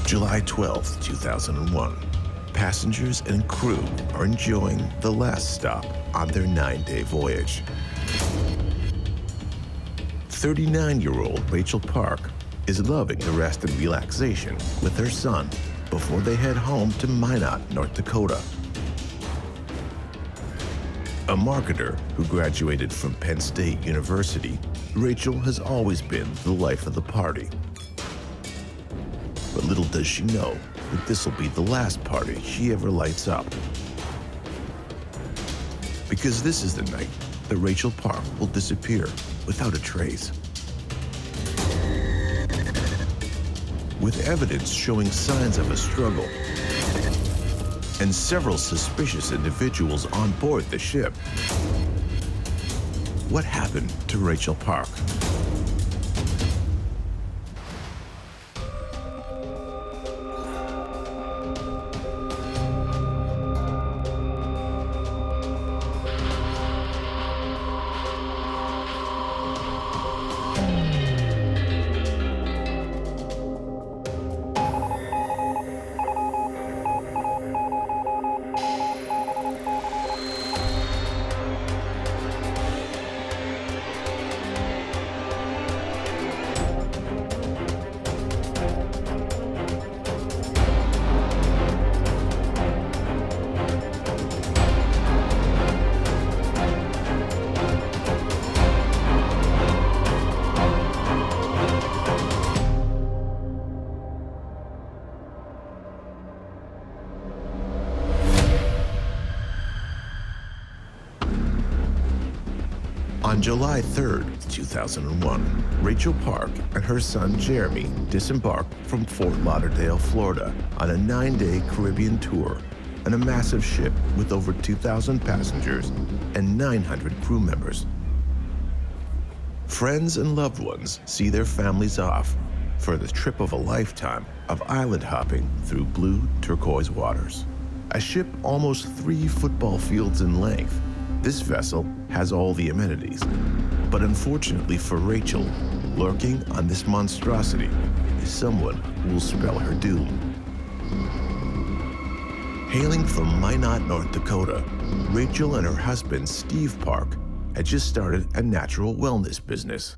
July 12, 2001. Passengers and crew are enjoying the last stop on their 9-day voyage. 39-year-old Rachel Park is loving the rest and relaxation with her son before they head home to Minot, North Dakota. A marketer who graduated from Penn State University, Rachel has always been the life of the party. But little does she know that this will be the last party she ever lights up. Because this is the night that Rachel Park will disappear without a trace. With evidence showing signs of a struggle and several suspicious individuals on board the ship. What happened to Rachel Park? On July 3rd, 2001, Rachel Park and her son Jeremy disembarked from Fort Lauderdale, Florida on a 9-day Caribbean tour on a massive ship with over 2,000 passengers and 900 crew members. Friends and loved ones see their families off for the trip of a lifetime of island hopping through blue turquoise waters. A ship almost 3 football fields in length, this vessel has all the amenities. But unfortunately for Rachel, lurking on this monstrosity is someone who will spell her doom. Hailing from Minot, North Dakota, Rachel and her husband, Steve Park, had just started a natural wellness business.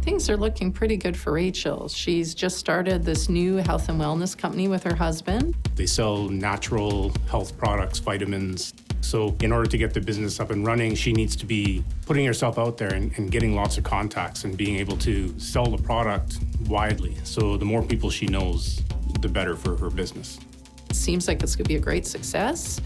Things are looking pretty good for Rachel. She's just started this new health and wellness company with her husband. They sell natural health products, vitamins. So in order to get the business up and running, she needs to be putting herself out there and getting lots of contacts and being able to sell the product widely. So the more people she knows, the better for her business. It seems like it's going to be a great success.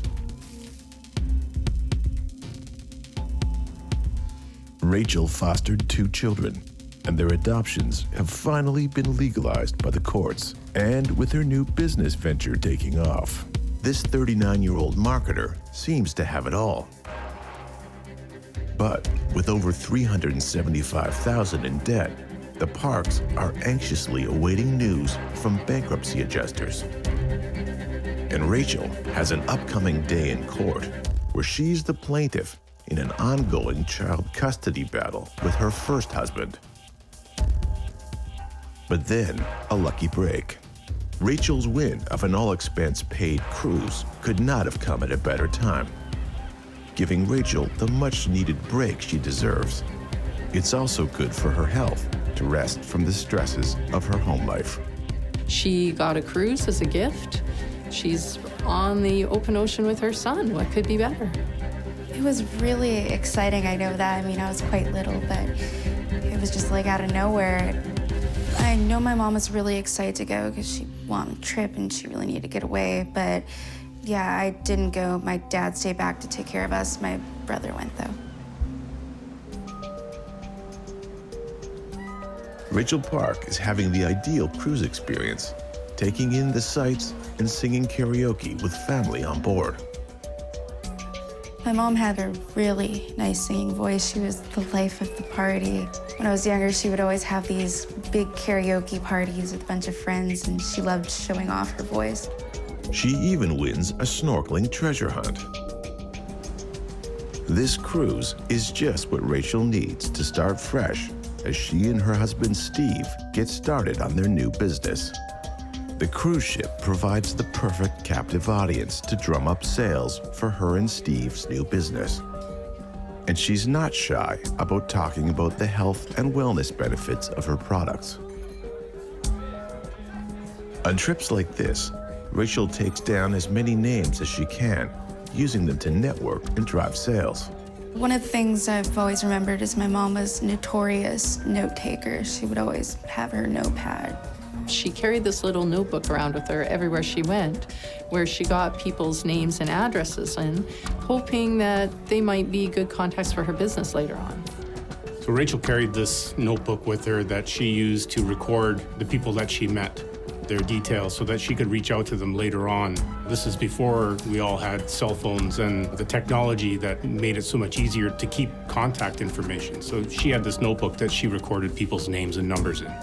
Rachel fostered 2 children, and their adoptions have finally been legalized by the courts. And with her new business venture taking off, this 39-year-old marketer seems to have it all. But with over $375,000 in debt, the Parks are anxiously awaiting news from bankruptcy adjusters. And Rachel has an upcoming day in court where she's the plaintiff in an ongoing child custody battle with her first husband. But then, a lucky break. Rachel's win of an all-expense-paid cruise could not have come at a better time, giving Rachel the much-needed break she deserves. It's also good for her health to rest from the stresses of her home life. She got a cruise as a gift. She's on the open ocean with her son. What could be better? It was really exciting, I know that. I mean, I was quite little, but it was just like out of nowhere. I know my mom was really excited to go because she wanted a trip and she really needed to get away, but yeah, I didn't go. My dad stayed back to take care of us. My brother went, though. Rachel Park is having the ideal cruise experience, taking in the sights and singing karaoke with family on board. My mom had a really nice singing voice. She was the life of the party. When I was younger, she would always have these big karaoke parties with a bunch of friends, and she loved showing off her voice. She even wins a snorkeling treasure hunt. This cruise is just what Rachel needs to start fresh as she and her husband Steve get started on their new business. The cruise ship provides the perfect captive audience to drum up sales for her and Steve's new business. And she's not shy about talking about the health and wellness benefits of her products. On trips like this, Rachel takes down as many names as she can, using them to network and drive sales. One of the things I've always remembered is my mom was a notorious note taker. She would always have her notepad. She carried this little notebook around with her everywhere she went, where she got people's names and addresses in, hoping that they might be good contacts for her business later on. So Rachel carried this notebook with her that she used to record the people that she met, their details, so that she could reach out to them later on. This is before we all had cell phones and the technology that made it so much easier to keep contact information. So she had this notebook that she recorded people's names and numbers in.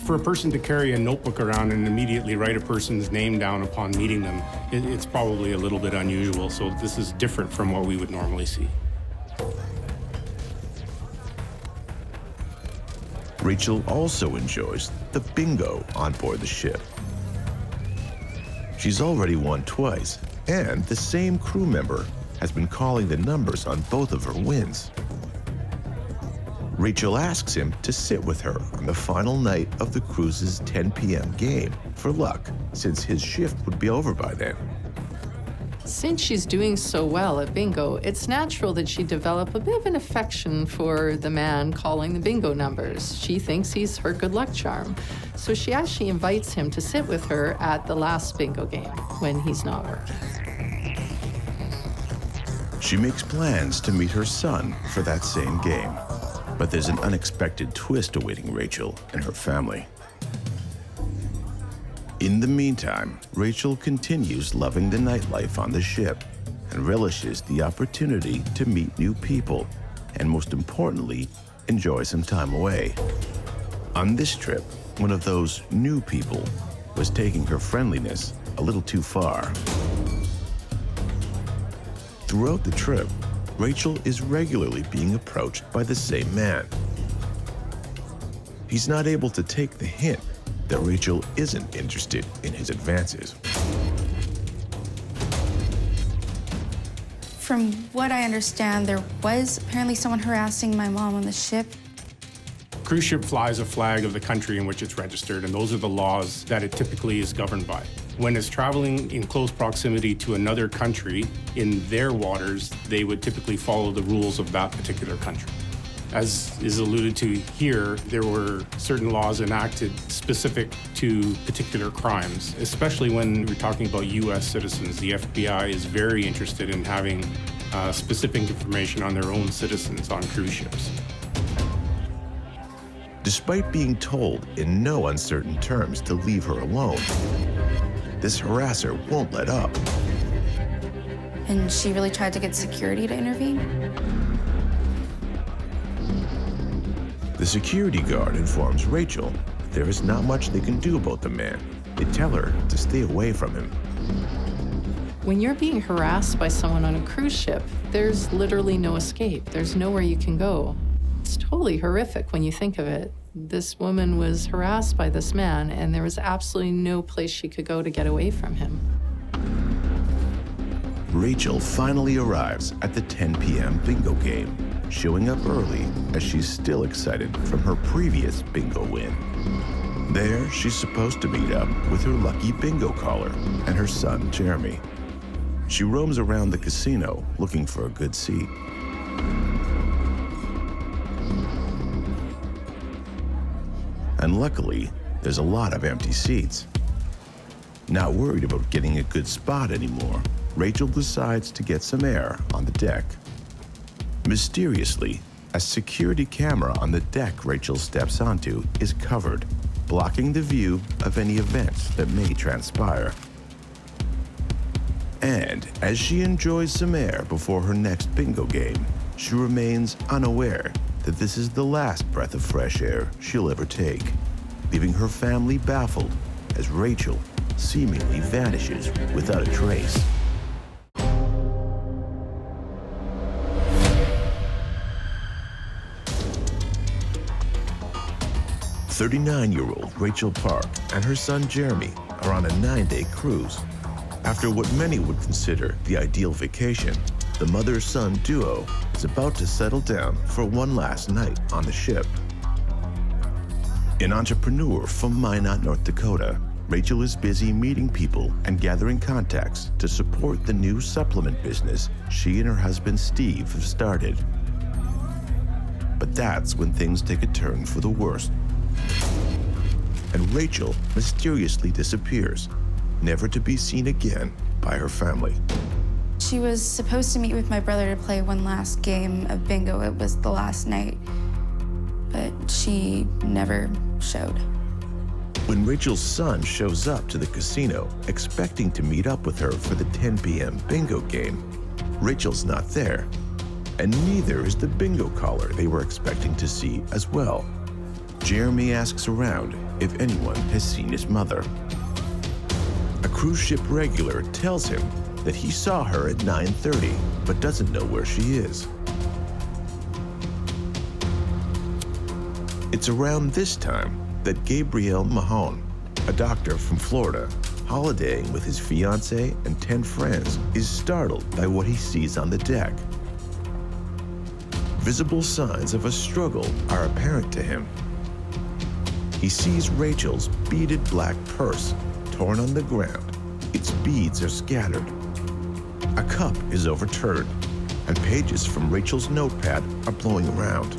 For a person to carry a notebook around and immediately write a person's name down upon meeting them, it's probably a little bit unusual. So this is different from what we would normally see. Rachel also enjoys the bingo on board the ship. She's already won twice, and the same crew member has been calling the numbers on both of her wins. Rachel asks him to sit with her on the final night of the cruise's 10 p.m. game for luck, since his shift would be over by then. Since she's doing so well at bingo, it's natural that she develop a bit of an affection for the man calling the bingo numbers. She thinks he's her good luck charm. So she actually invites him to sit with her at the last bingo game when he's not working. She makes plans to meet her son for that same game. But there's an unexpected twist awaiting Rachel and her family. In the meantime, Rachel continues loving the nightlife on the ship and relishes the opportunity to meet new people and, most importantly, enjoy some time away. On this trip, one of those new people was taking her friendliness a little too far. Throughout the trip, Rachel is regularly being approached by the same man. He's not able to take the hint that Rachel isn't interested in his advances. From what I understand, there was apparently someone harassing my mom on the ship. Cruise ship flies a flag of the country in which it's registered, and those are the laws that it typically is governed by. When it's traveling in close proximity to another country in their waters, they would typically follow the rules of that particular country. As is alluded to here, there were certain laws enacted specific to particular crimes, especially when we're talking about U.S. citizens. The FBI is very interested in having specific information on their own citizens on cruise ships. Despite being told in no uncertain terms to leave her alone, this harasser won't let up. And she really tried to get security to intervene. The security guard informs Rachel that there is not much they can do about the man. They tell her to stay away from him. When you're being harassed by someone on a cruise ship, there's literally no escape. There's nowhere you can go. It's totally horrific when you think of it. This woman was harassed by this man, and there was absolutely no place she could go to get away from him. Rachel finally arrives at the 10 p.m. bingo game, showing up early as she's still excited from her previous bingo win. There, she's supposed to meet up with her lucky bingo caller and her son, Jeremy. She roams around the casino looking for a good seat. And luckily, there's a lot of empty seats. Not worried about getting a good spot anymore, Rachel decides to get some air on the deck. Mysteriously, a security camera on the deck Rachel steps onto is covered, blocking the view of any events that may transpire. And as she enjoys some air before her next bingo game, she remains unaware that this is the last breath of fresh air she'll ever take, leaving her family baffled as Rachel seemingly vanishes without a trace. 39-year-old Rachel Park and her son Jeremy are on a 9-day cruise. After what many would consider the ideal vacation, the mother-son duo is about to settle down for one last night on the ship. An entrepreneur from Minot, North Dakota, Rachel is busy meeting people and gathering contacts to support the new supplement business she and her husband Steve have started. But that's when things take a turn for the worse. And Rachel mysteriously disappears, never to be seen again by her family. She was supposed to meet with my brother to play one last game of bingo. It was the last night, but she never showed. When Rachel's son shows up to the casino, expecting to meet up with her for the 10 p.m. bingo game, Rachel's not there, and neither is the bingo caller they were expecting to see as well. Jeremy asks around if anyone has seen his mother. A cruise ship regular tells him that he saw her at 9:30, but doesn't know where she is. It's around this time that Gabriel Mahone, a doctor from Florida, holidaying with his fiancée and 10 friends, is startled by what he sees on the deck. Visible signs of a struggle are apparent to him. He sees Rachel's beaded black purse torn on the ground. Its beads are scattered. A cup is overturned, and pages from Rachel's notepad are blowing around.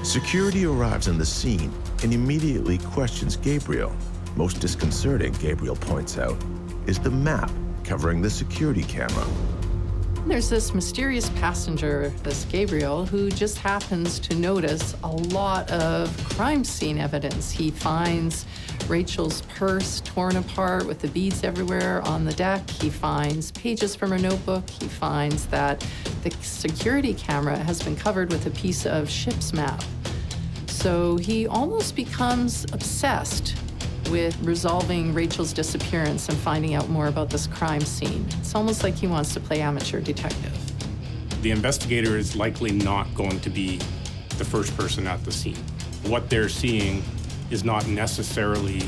Security arrives on the scene and immediately questions Gabriel. Most disconcerting, Gabriel points out, is the map covering the security camera. There's this mysterious passenger, this Gabriel, who just happens to notice a lot of crime scene evidence. He finds Rachel's purse torn apart with the beads everywhere on the deck. He finds pages from her notebook. He finds that the security camera has been covered with a piece of ship's map. So he almost becomes obsessed with resolving Rachel's disappearance and finding out more about this crime scene. It's almost like he wants to play amateur detective. The investigator is likely not going to be the first person at the scene. What they're seeing is not necessarily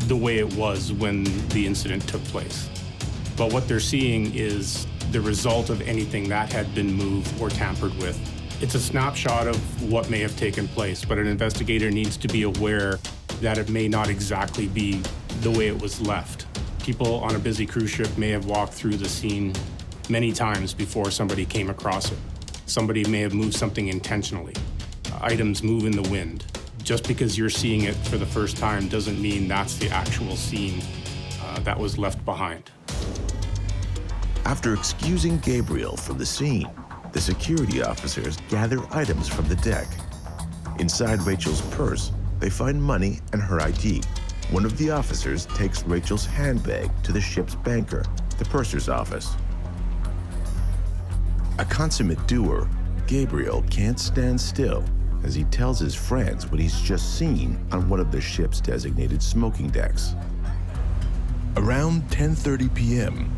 the way it was when the incident took place. But what they're seeing is the result of anything that had been moved or tampered with. It's a snapshot of what may have taken place, but an investigator needs to be aware that it may not exactly be the way it was left. People on a busy cruise ship may have walked through the scene many times before somebody came across it. Somebody may have moved something intentionally. Items move in the wind. Just because you're seeing it for the first time doesn't mean that's the actual scene that was left behind. After excusing Gabriel from the scene, the security officers gather items from the deck. Inside Rachel's purse, they find money and her ID. One of the officers takes Rachel's handbag to the ship's banker, the purser's office. A consummate doer, Gabriel can't stand still as he tells his friends what he's just seen on one of the ship's designated smoking decks. Around 10:30 p.m.,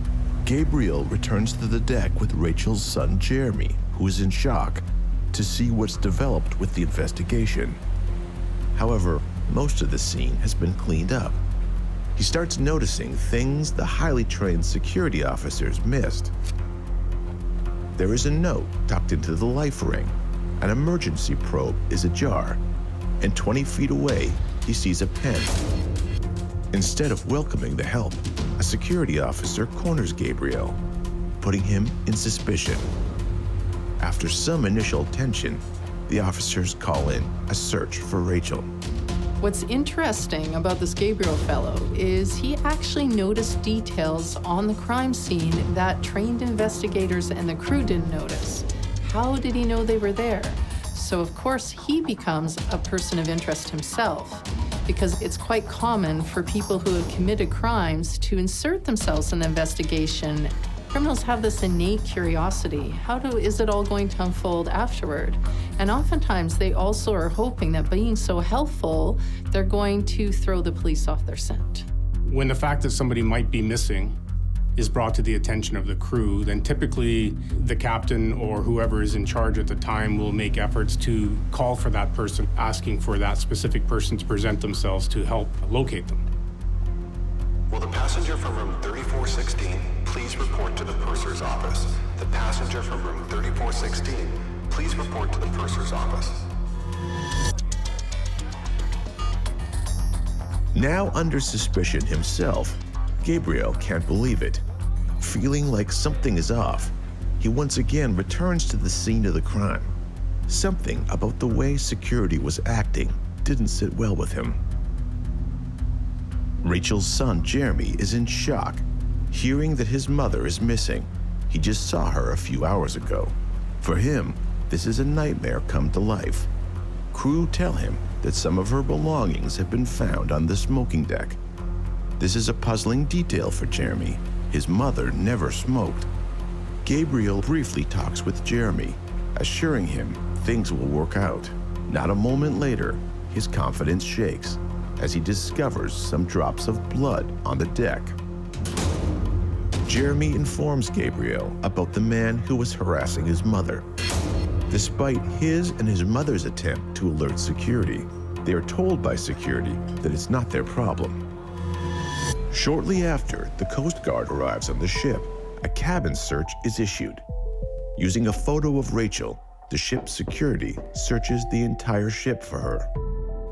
Gabriel returns to the deck with Rachel's son Jeremy, who is in shock, to see what's developed with the investigation. However, most of the scene has been cleaned up. He starts noticing things the highly trained security officers missed. There is a note tucked into the life ring. An emergency probe is ajar, and 20 feet away, he sees a pen. Instead of welcoming the help, a security officer corners Gabriel, putting him in suspicion. After some initial tension, the officers call in a search for Rachel. What's interesting about this Gabriel fellow is he actually noticed details on the crime scene that trained investigators and the crew didn't notice. How did he know they were there? So of course he becomes a person of interest himself, because it's quite common for people who have committed crimes to insert themselves in the investigation. Criminals have this innate curiosity. How is it all going to unfold afterward? And oftentimes they also are hoping that being so helpful, they're going to throw the police off their scent. When the fact that somebody might be missing is brought to the attention of the crew, then typically the captain or whoever is in charge at the time will make efforts to call for that person, asking for that specific person to present themselves to help locate them. Will the passenger from room 3416 please report to the purser's office? The passenger from room 3416, please report to the purser's office. Now under suspicion himself, Gabriel can't believe it. Feeling like something is off, he once again returns to the scene of the crime. Something about the way security was acting didn't sit well with him. Rachel's son, Jeremy, is in shock, hearing that his mother is missing. He just saw her a few hours ago. For him, this is a nightmare come to life. Crew tell him that some of her belongings have been found on the smoking deck. This is a puzzling detail for Jeremy. His mother never smoked. Gabriel briefly talks with Jeremy, assuring him things will work out. Not a moment later, his confidence shakes as he discovers some drops of blood on the deck. Jeremy informs Gabriel about the man who was harassing his mother. Despite his and his mother's attempt to alert security, they are told by security that it's not their problem. Shortly after the Coast Guard arrives on the ship, a cabin search is issued. Using a photo of Rachel, the ship's security searches the entire ship for her.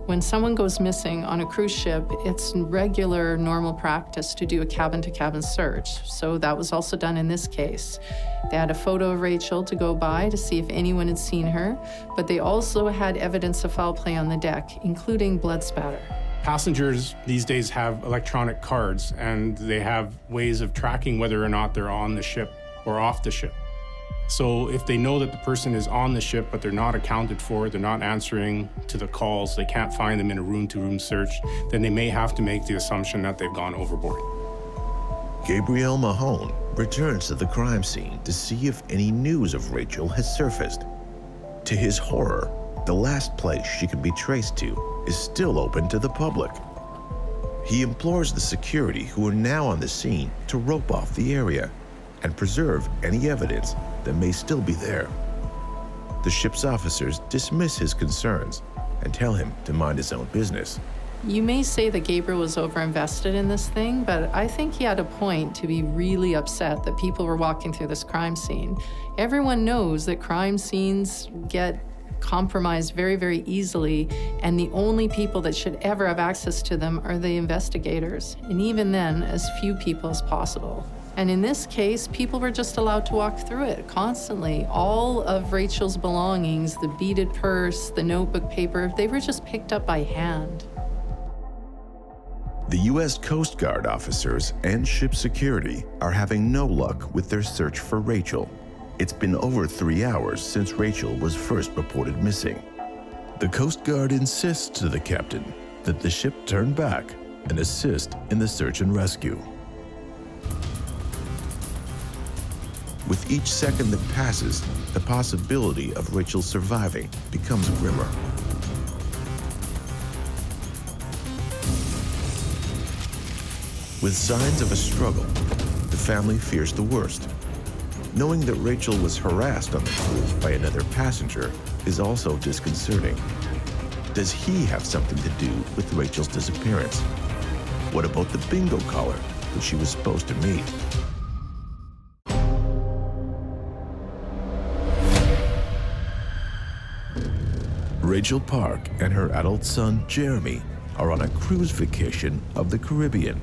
When someone goes missing on a cruise ship, it's regular, normal practice to do a cabin-to-cabin search. So that was also done in this case. They had a photo of Rachel to go by to see if anyone had seen her, but they also had evidence of foul play on the deck, including blood spatter. Passengers these days have electronic cards, and they have ways of tracking whether or not they're on the ship or off the ship. So if they know that the person is on the ship, but they're not accounted for, they're not answering to the calls, they can't find them in a room-to-room search, then they may have to make the assumption that they've gone overboard. Gabriel Mahone returns to the crime scene to see if any news of Rachel has surfaced. To his horror, the last place she can be traced to is still open to the public. He implores the security who are now on the scene to rope off the area and preserve any evidence that may still be there. The ship's officers dismiss his concerns and tell him to mind his own business. You may say that Gabriel was overinvested in this thing, but I think he had a point to be really upset that people were walking through this crime scene. Everyone knows that crime scenes get compromised very, very easily, and the only people that should ever have access to them are the investigators, and even then, as few people as possible. And in this case, people were just allowed to walk through it constantly. All of Rachel's belongings, the beaded purse, the notebook paper, they were just picked up by hand. The U.S. Coast Guard officers and ship security are having no luck with their search for Rachel. It's been over 3 hours since Rachel was first reported missing. The Coast Guard insists to the captain that the ship turn back and assist in the search and rescue. With each second that passes, the possibility of Rachel surviving becomes grimmer. With signs of a struggle, the family fears the worst. Knowing that Rachel was harassed on the cruise by another passenger is also disconcerting. Does he have something to do with Rachel's disappearance? What about the bingo caller who she was supposed to meet? Rachel Park and her adult son, Jeremy, are on a cruise vacation of the Caribbean.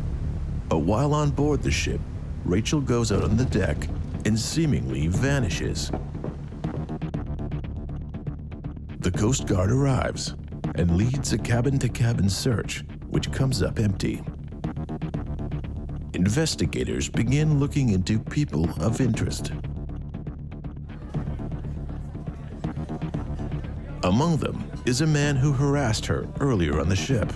But while on board the ship, Rachel goes out on the deck and seemingly vanishes. The Coast Guard arrives and leads a cabin-to-cabin search, which comes up empty. Investigators begin looking into people of interest. Among them is a man who harassed her earlier on the ship.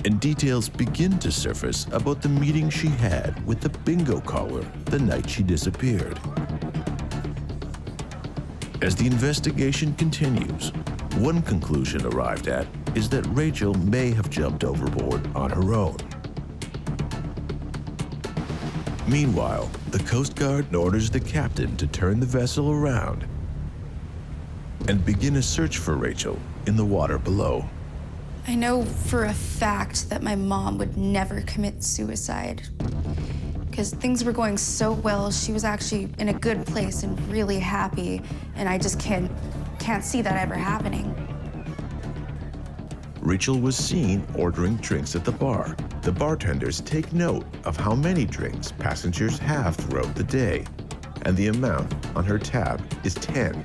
And details begin to surface about the meeting she had with the bingo caller the night she disappeared. As the investigation continues, one conclusion arrived at is that Rachel may have jumped overboard on her own. Meanwhile, the Coast Guard orders the captain to turn the vessel around and begin a search for Rachel in the water below. I know for a fact that my mom would never commit suicide because things were going so well. She was actually in a good place and really happy, and I just can't see that ever happening. Rachel was seen ordering drinks at the bar. The bartenders take note of how many drinks passengers have throughout the day, and the amount on her tab is 10,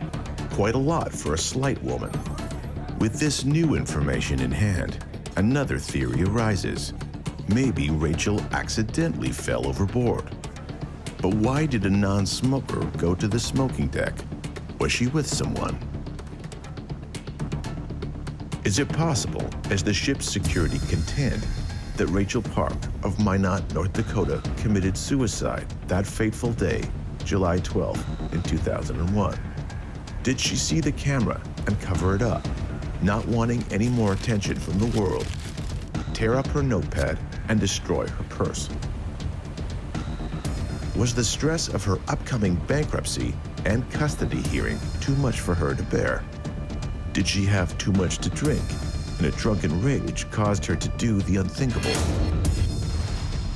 quite a lot for a slight woman. With this new information in hand, another theory arises. Maybe Rachel accidentally fell overboard. But why did a non-smoker go to the smoking deck? Was she with someone? Is it possible, as the ship's security contend, that Rachel Park of Minot, North Dakota committed suicide that fateful day, July 12th, in 2001? Did she see the camera and cover it up, not wanting any more attention from the world, tear up her notepad and destroy her purse? Was the stress of her upcoming bankruptcy and custody hearing too much for her to bear? Did she have too much to drink, and a drunken rage caused her to do the unthinkable?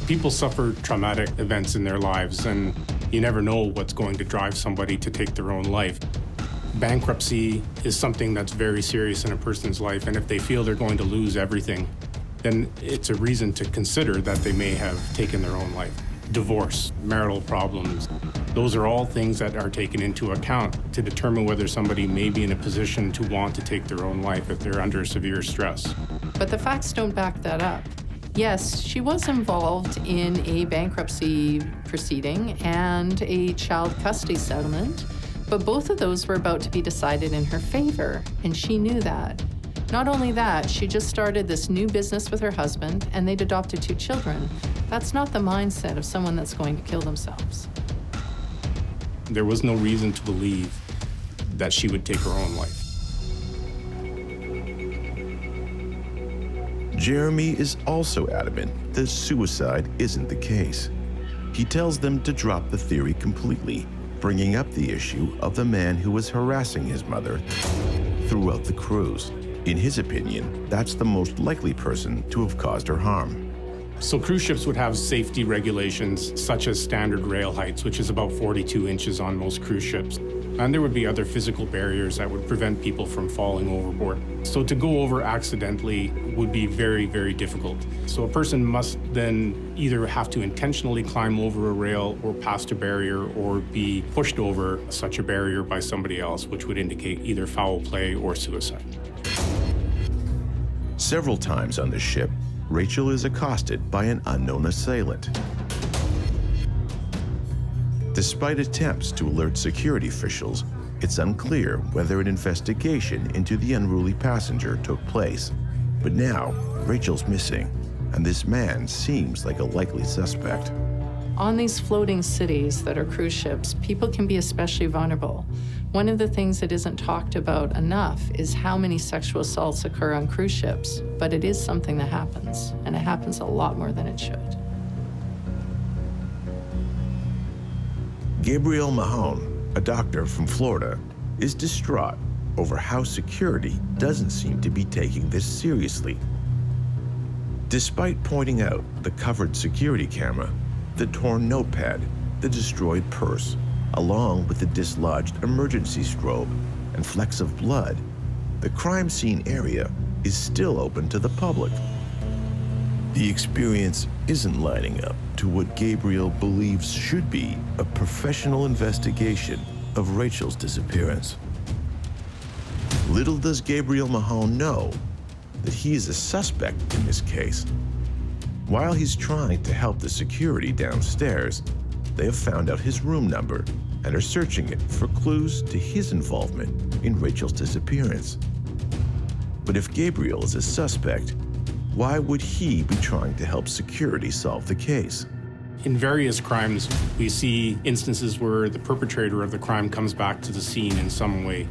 People suffer traumatic events in their lives, and you never know what's going to drive somebody to take their own life. Bankruptcy is something that's very serious in a person's life, and if they feel they're going to lose everything, then it's a reason to consider that they may have taken their own life. Divorce, marital problems, those are all things that are taken into account to determine whether somebody may be in a position to want to take their own life if they're under severe stress. But the facts don't back that up. Yes, she was involved in a bankruptcy proceeding and a child custody settlement, but both of those were about to be decided in her favor, and she knew that. Not only that, she just started this new business with her husband, and they'd adopted 2 children. That's not the mindset of someone that's going to kill themselves. There was no reason to believe that she would take her own life. Jeremy is also adamant that suicide isn't the case. He tells them to drop the theory completely, bringing up the issue of the man who was harassing his mother throughout the cruise. In his opinion, that's the most likely person to have caused her harm. So cruise ships would have safety regulations such as standard rail heights, which is about 42 inches on most cruise ships. And there would be other physical barriers that would prevent people from falling overboard. So to go over accidentally would be very, very difficult. So a person must then either have to intentionally climb over a rail or past a barrier or be pushed over such a barrier by somebody else, which would indicate either foul play or suicide. Several times on the ship, Rachel is accosted by an unknown assailant. Despite attempts to alert security officials, it's unclear whether an investigation into the unruly passenger took place. But now, Rachel's missing, and this man seems like a likely suspect. On these floating cities that are cruise ships, people can be especially vulnerable. One of the things that isn't talked about enough is how many sexual assaults occur on cruise ships, but it is something that happens, and it happens a lot more than it should. Gabriel Mahone, a doctor from Florida, is distraught over how security doesn't seem to be taking this seriously. Despite pointing out the covered security camera, the torn notepad, the destroyed purse, along with the dislodged emergency strobe and flecks of blood, the crime scene area is still open to the public. The experience isn't lining up to what Gabriel believes should be a professional investigation of Rachel's disappearance. Little does Gabriel Mahone know that he is a suspect in this case. While he's trying to help the security downstairs, they have found out his room number and are searching it for clues to his involvement in Rachel's disappearance. But if Gabriel is a suspect, why would he be trying to help security solve the case? In various crimes, we see instances where the perpetrator of the crime comes back to the scene in some way,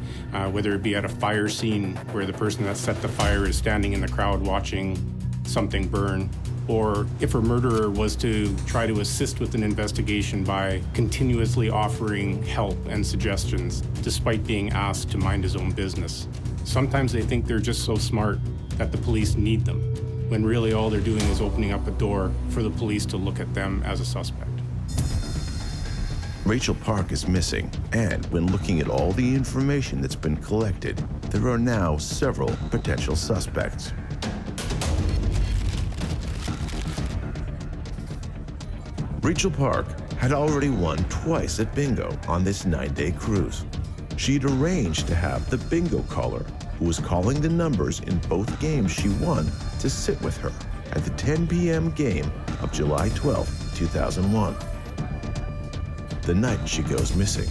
whether it be at a fire scene where the person that set the fire is standing in the crowd watching something burn, or if a murderer was to try to assist with an investigation by continuously offering help and suggestions despite being asked to mind his own business. Sometimes they think they're just so smart that the police need them, when really all they're doing is opening up a door for the police to look at them as a suspect. Rachel Park is missing, and when looking at all the information that's been collected, there are now several potential suspects. Rachel Park had already won twice at bingo on this 9-day cruise. She'd arranged to have the bingo caller, who was calling the numbers in both games she won, to sit with her at the 10 p.m. game of July 12, 2001. The night she goes missing.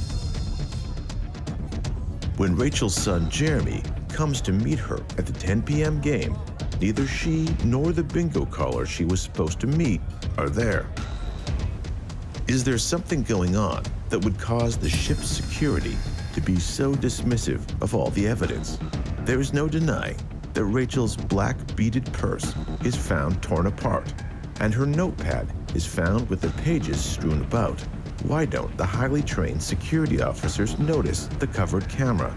When Rachel's son Jeremy comes to meet her at the 10 p.m. game, neither she nor the bingo caller she was supposed to meet are there. Is there something going on that would cause the ship's security to be so dismissive of all the evidence? There is no denying that Rachel's black beaded purse is found torn apart, and her notepad is found with the pages strewn about. Why don't the highly trained security officers notice the covered camera,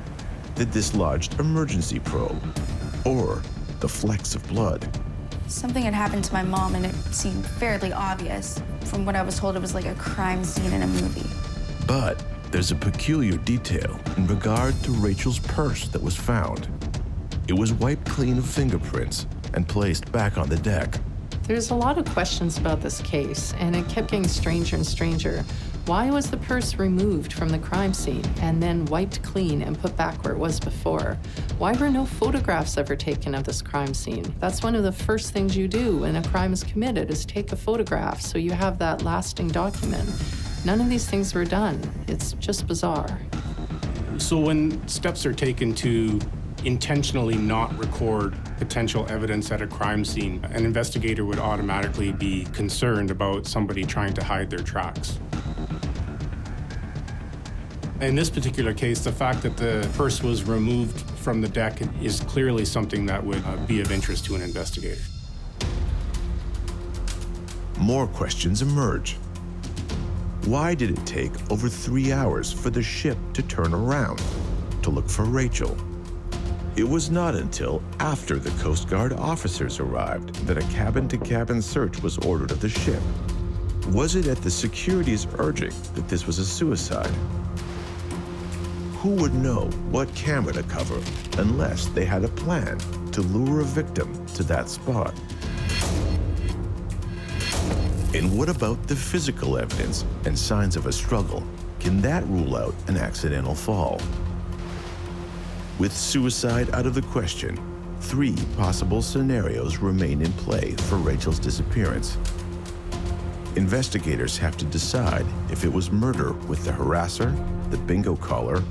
the dislodged emergency probe, or the flecks of blood? Something had happened to my mom, and it seemed fairly obvious. From what I was told, it was like a crime scene in a movie. But there's a peculiar detail in regard to Rachel's purse that was found. It was wiped clean of fingerprints and placed back on the deck. There's a lot of questions about this case, and it kept getting stranger and stranger. Why was the purse removed from the crime scene and then wiped clean and put back where it was before? Why were no photographs ever taken of this crime scene? That's one of the first things you do when a crime is committed, is take a photograph so you have that lasting document. None of these things were done. It's just bizarre. So when steps are taken to intentionally not record potential evidence at a crime scene, an investigator would automatically be concerned about somebody trying to hide their tracks. In this particular case, the fact that the purse was removed from the deck is clearly something that would be of interest to an investigator. More questions emerge. Why did it take over 3 hours for the ship to turn around to look for Rachel? It was not until after the Coast Guard officers arrived that a cabin-to-cabin search was ordered of the ship. Was it at the security's urging that this was a suicide? Who would know what camera to cover unless they had a plan to lure a victim to that spot? And what about the physical evidence and signs of a struggle? Can that rule out an accidental fall? With suicide out of the question, 3 possible scenarios remain in play for Rachel's disappearance. Investigators have to decide if it was murder with the harasser, the bingo caller,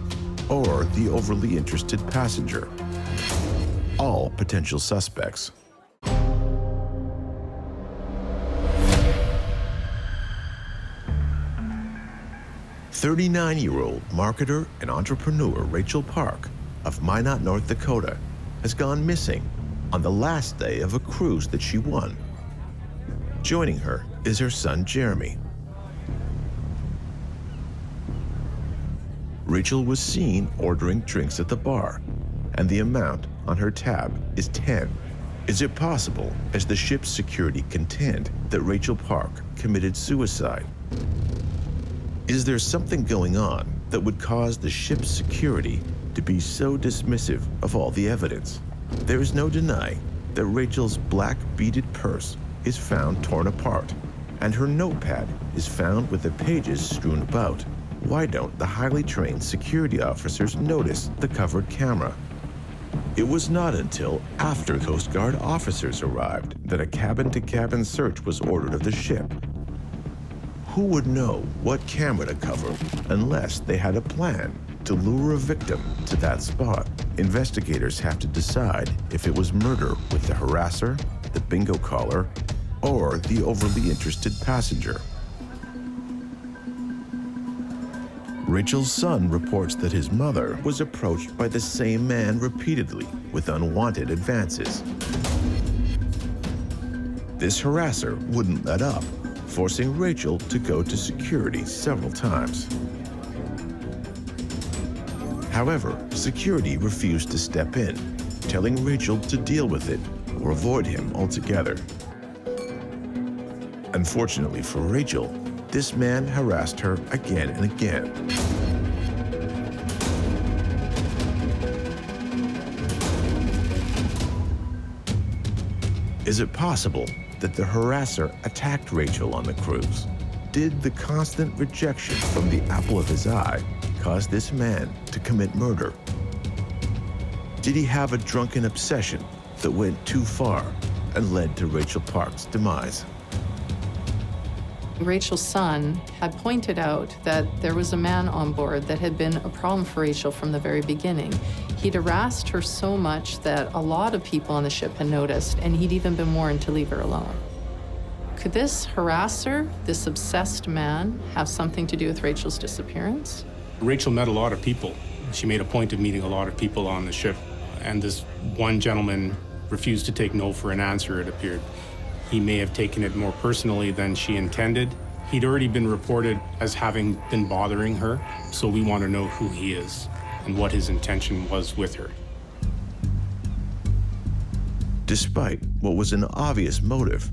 or the overly interested passenger. All potential suspects. "39-year-old marketer and entrepreneur Rachel Park of Minot, North Dakota, has gone missing on the last day of a cruise that she won. Joining her is her son Jeremy. Rachel was seen ordering drinks at the bar, and the amount on her tab is 10. Is it possible, as the ship's security contend, that Rachel Park committed suicide? Is there something going on that would cause the ship's security to be so dismissive of all the evidence? There is no denying that Rachel's black beaded purse is found torn apart, and her notepad is found with the pages strewn about. Why don't the highly trained security officers notice the covered camera? It was not until after Coast Guard officers arrived that a cabin-to-cabin search was ordered of the ship. Who would know what camera to cover unless they had a plan to lure a victim to that spot? Investigators have to decide if it was murder with the harasser, the bingo caller, or the overly interested passenger. Rachel's son reports that his mother was approached by the same man repeatedly with unwanted advances. This harasser wouldn't let up, forcing Rachel to go to security several times. However, security refused to step in telling Rachel to deal with it or avoid him altogether. Unfortunately for Rachel, this man harassed her again and again. Is it possible that the harasser attacked Rachel on the cruise? Did the constant rejection from the apple of his eye cause this man to commit murder? Did he have a drunken obsession that went too far and led to Rachel Park's demise? Rachel's son had pointed out that there was a man on board that had been a problem for Rachel from the very beginning. He'd harassed her so much that a lot of people on the ship had noticed, and he'd even been warned to leave her alone. Could this harasser, this obsessed man, have something to do with Rachel's disappearance? Rachel met a lot of people. She made a point of meeting a lot of people on the ship, and this one gentleman refused to take no for an answer, it appeared. He may have taken it more personally than she intended. He'd already been reported as having been bothering her, so we want to know who he is and what his intention was with her. Despite what was an obvious motive,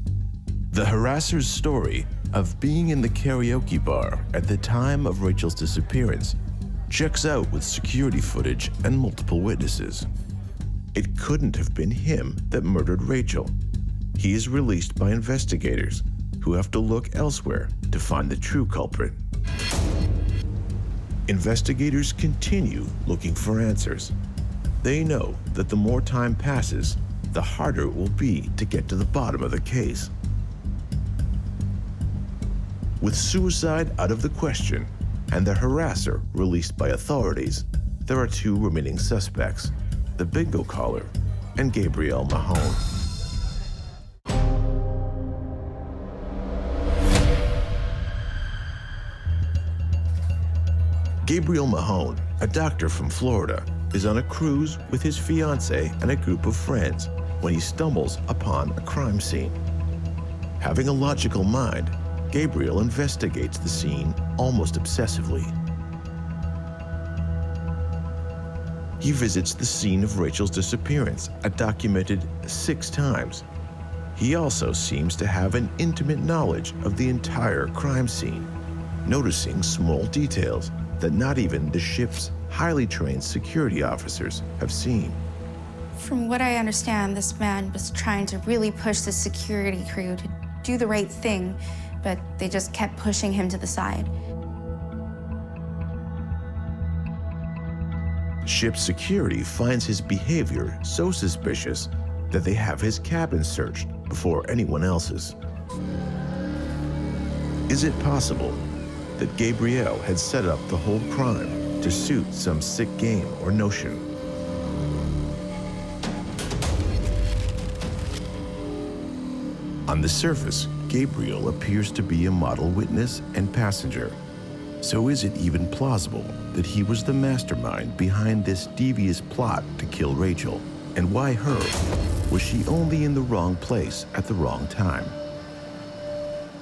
the harasser's story of being in the karaoke bar at the time of Rachel's disappearance checks out with security footage and multiple witnesses. It couldn't have been him that murdered Rachel. He is released by investigators who have to look elsewhere to find the true culprit. Investigators continue looking for answers. They know that the more time passes, the harder it will be to get to the bottom of the case. With suicide out of the question and the harasser released by authorities, there are two remaining suspects, the bingo caller and Gabrielle Mahone. Gabriel Mahone, a doctor from Florida, is on a cruise with his fiancée and a group of friends when he stumbles upon a crime scene. Having a logical mind, Gabriel investigates the scene almost obsessively. He visits the scene of Rachel's disappearance, documented 6 times. He also seems to have an intimate knowledge of the entire crime scene, noticing small details that not even the ship's highly trained security officers have seen. From what I understand, this man was trying to really push the security crew to do the right thing, but they just kept pushing him to the side. Ship security finds his behavior so suspicious that they have his cabin searched before anyone else's. Is it possible that Gabrielle had set up the whole crime to suit some sick game or notion? On the surface, Gabriel appears to be a model witness and passenger. So is it even plausible that he was the mastermind behind this devious plot to kill Rachel? And why her? Was she only in the wrong place at the wrong time?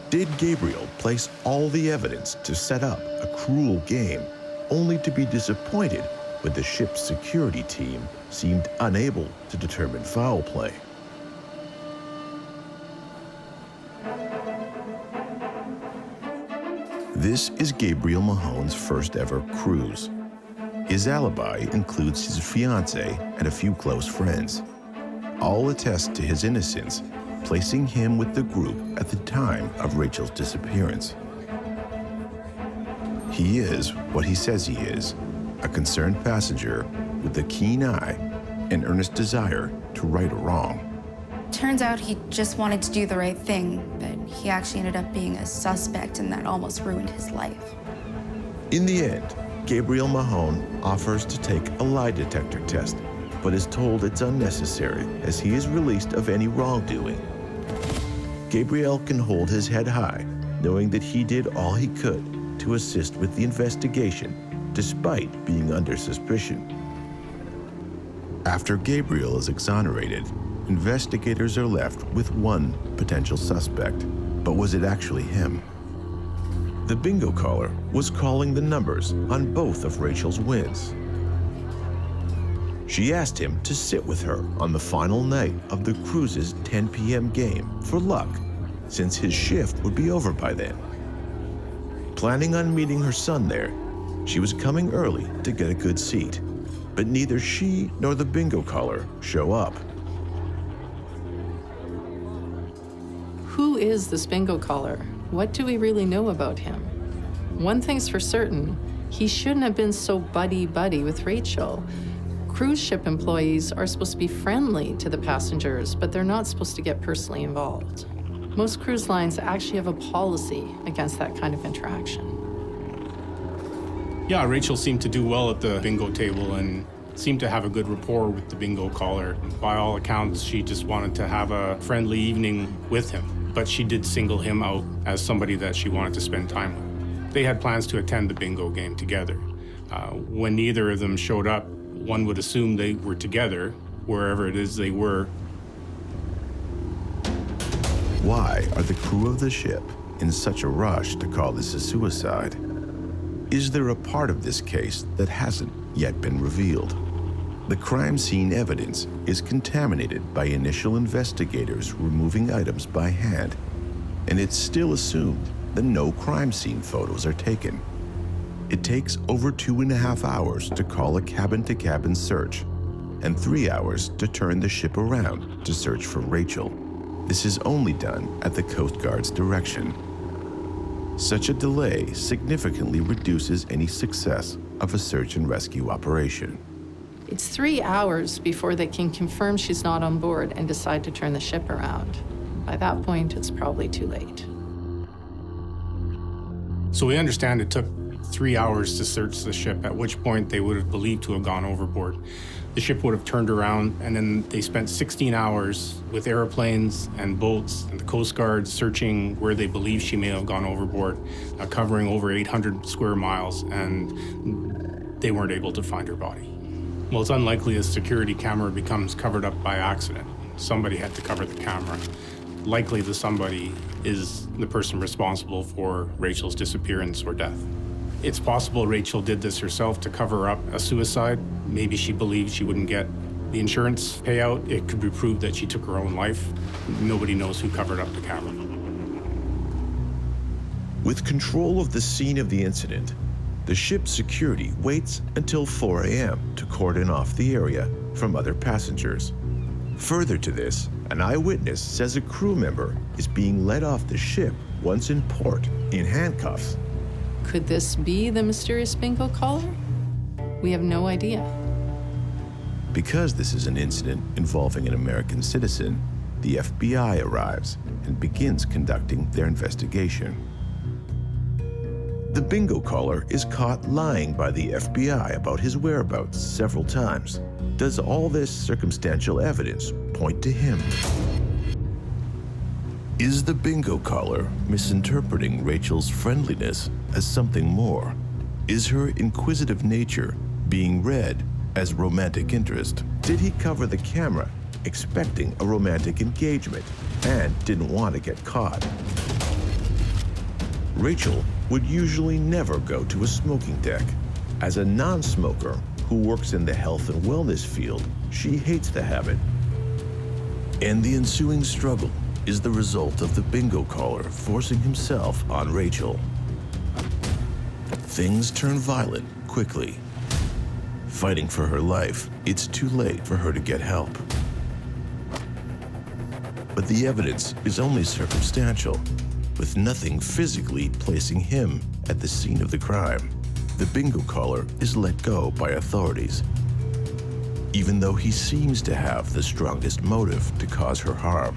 Did Gabriel place all the evidence to set up a cruel game, only to be disappointed when the ship's security team seemed unable to determine foul play? This is Gabriel Mahone's first ever cruise. His alibi includes his fiancée and a few close friends. All attest to his innocence, placing him with the group at the time of Rachel's disappearance. He is what he says he is, a concerned passenger with a keen eye and earnest desire to right a wrong. Turns out he just wanted to do the right thing, but he actually ended up being a suspect, and that almost ruined his life. In the end, Gabriel Mahone offers to take a lie detector test, but is told it's unnecessary as he is released of any wrongdoing. Gabriel can hold his head high, knowing that he did all he could to assist with the investigation, despite being under suspicion. After Gabriel is exonerated, investigators are left with one potential suspect. But was it actually him? The bingo caller was calling the numbers on both of Rachel's wins. She asked him to sit with her on the final night of the cruise's 10 p.m. game for luck, since his shift would be over by then. Planning on meeting her son there, she was coming early to get a good seat, but neither she nor the bingo caller show up. Who is this bingo caller? What do we really know about him? One thing's for certain, he shouldn't have been so buddy-buddy with Rachel. Cruise ship employees are supposed to be friendly to the passengers, but they're not supposed to get personally involved. Most cruise lines actually have a policy against that kind of interaction. Yeah, Rachel seemed to do well at the bingo table and seemed to have a good rapport with the bingo caller. By all accounts, she just wanted to have a friendly evening with him, but she did single him out as somebody that she wanted to spend time with. They had plans to attend the bingo game together. When neither of them showed up, one would assume they were together, wherever it is they were. Why are the crew of the ship in such a rush to call this a suicide? Is there a part of this case that hasn't yet been revealed? The crime scene evidence is contaminated by initial investigators removing items by hand, and it's still assumed that no crime scene photos are taken. It takes over 2.5 hours to call a cabin-to-cabin search, and 3 hours to turn the ship around to search for Rachel. This is only done at the Coast Guard's direction. Such a delay significantly reduces any success of a search and rescue operation. It's 3 hours before they can confirm she's not on board and decide to turn the ship around. By that point, it's probably too late. So we understand it took 3 hours to search the ship, at which point they would have believed to have gone overboard. The ship would have turned around, and then they spent 16 hours with airplanes and boats and the Coast Guard searching where they believe she may have gone overboard, covering over 800 square miles, and they weren't able to find her body. Well, it's unlikely a security camera becomes covered up by accident. Somebody had to cover the camera. Likely the somebody is the person responsible for Rachel's disappearance or death. It's possible Rachel did this herself to cover up a suicide. Maybe she believed she wouldn't get the insurance payout. It could be proved that she took her own life. Nobody knows who covered up the camera. With control of the scene of the incident, the ship's security waits until 4 a.m. to cordon off the area from other passengers. Further to this, an eyewitness says a crew member is being led off the ship once in port in handcuffs. Could this be the mysterious bingo caller? We have no idea. Because this is an incident involving an American citizen, the FBI arrives and begins conducting their investigation. The bingo caller is caught lying by the FBI about his whereabouts several times. Does all this circumstantial evidence point to him? Is the bingo caller misinterpreting Rachel's friendliness as something more? Is her inquisitive nature being read as romantic interest? Did he cover the camera expecting a romantic engagement and didn't want to get caught? Rachel would usually never go to a smoking deck. As a non-smoker who works in the health and wellness field, she hates the habit. And the ensuing struggle is the result of the bingo caller forcing himself on Rachel. Things turn violent quickly. Fighting for her life, it's too late for her to get help. But the evidence is only circumstantial, with nothing physically placing him at the scene of the crime. The bingo caller is let go by authorities, even though he seems to have the strongest motive to cause her harm.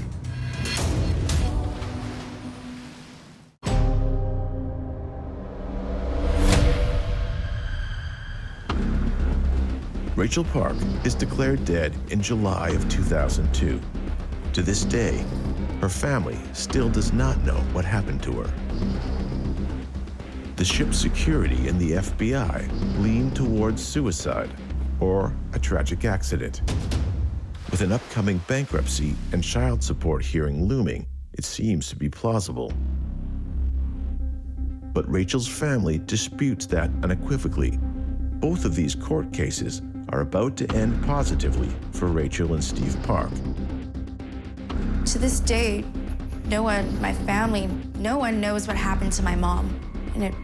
Rachel Park is declared dead in July of 2002. To this day, her family still does not know what happened to her. The ship's security and the FBI lean towards suicide or a tragic accident. With an upcoming bankruptcy and child support hearing looming, it seems to be plausible. But Rachel's family disputes that unequivocally, Both of these court cases are about to end positively for Rachel and Steve Park. To this day, no one, my family, no one knows what happened to my mom. And it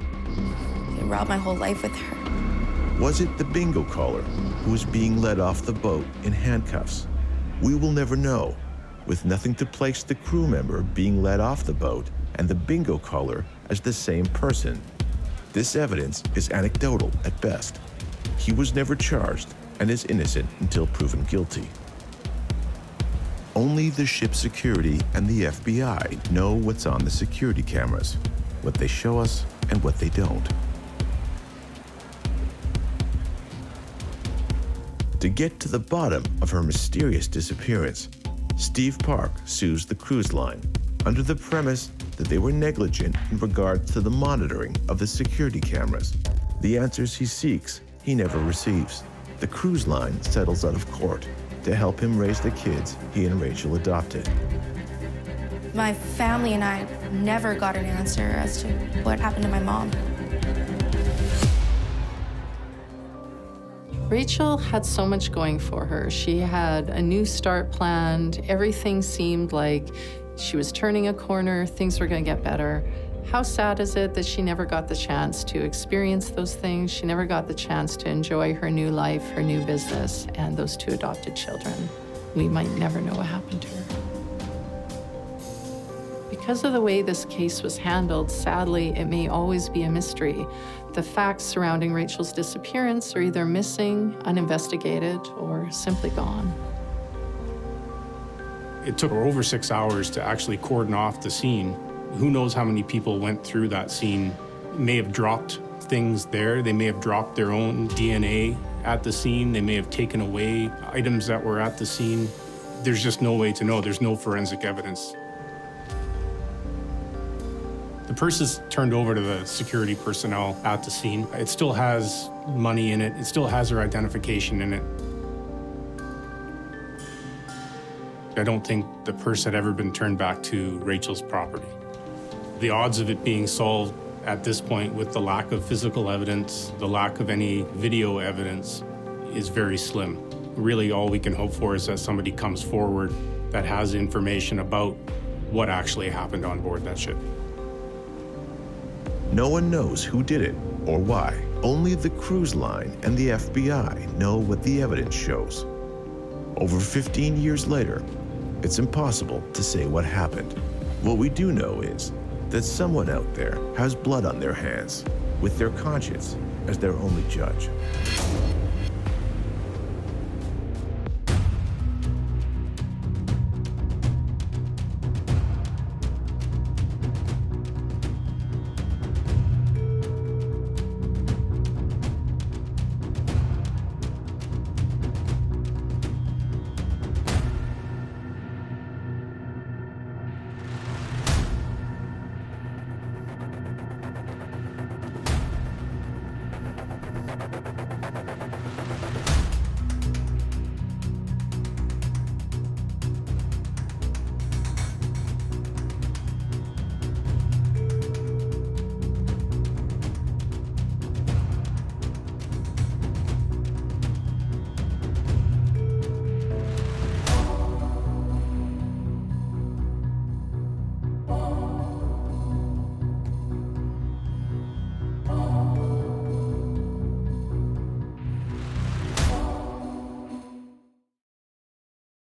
robbed my whole life with her. Was it the bingo caller who was being led off the boat in handcuffs? We will never know, with nothing to place the crew member being led off the boat and the bingo caller as the same person. This evidence is anecdotal at best. He was never charged and is innocent until proven guilty. Only the ship's security and the FBI know what's on the security cameras, what they show us and what they don't. To get to the bottom of her mysterious disappearance, Steve Park sues the cruise line under the premise that they were negligent in regard to the monitoring of the security cameras. The answers he seeks, he never receives. The cruise line settles out of court to help him raise the kids he and Rachel adopted. My family and I never got an answer as to what happened to my mom. Rachel had so much going for her. She had a new start planned. Everything seemed like she was turning a corner. Things were going to get better. How sad is it that she never got the chance to experience those things? She never got the chance to enjoy her new life, her new business, and those 2 adopted children. We might never know what happened to her. Because of the way this case was handled, sadly, it may always be a mystery. The facts surrounding Rachel's disappearance are either missing, uninvestigated, or simply gone. It took over 6 hours to actually cordon off the scene. Who knows how many people went through that scene, may have dropped things there. They may have dropped their own DNA at the scene. They may have taken away items that were at the scene. There's just no way to know. There's no forensic evidence. The purse is turned over to the security personnel at the scene. It still has money in it. It still has her identification in it. I don't think the purse had ever been turned back to Rachel's property. The odds of it being solved at this point, with the lack of physical evidence, the lack of any video evidence, is very slim. Really, all we can hope for is that somebody comes forward that has information about what actually happened on board that ship. No one knows who did it or why. Only the cruise line and the FBI know what the evidence shows. Over 15 years later, it's impossible to say what happened. What we do know is that someone out there has blood on their hands, with their conscience as their only judge.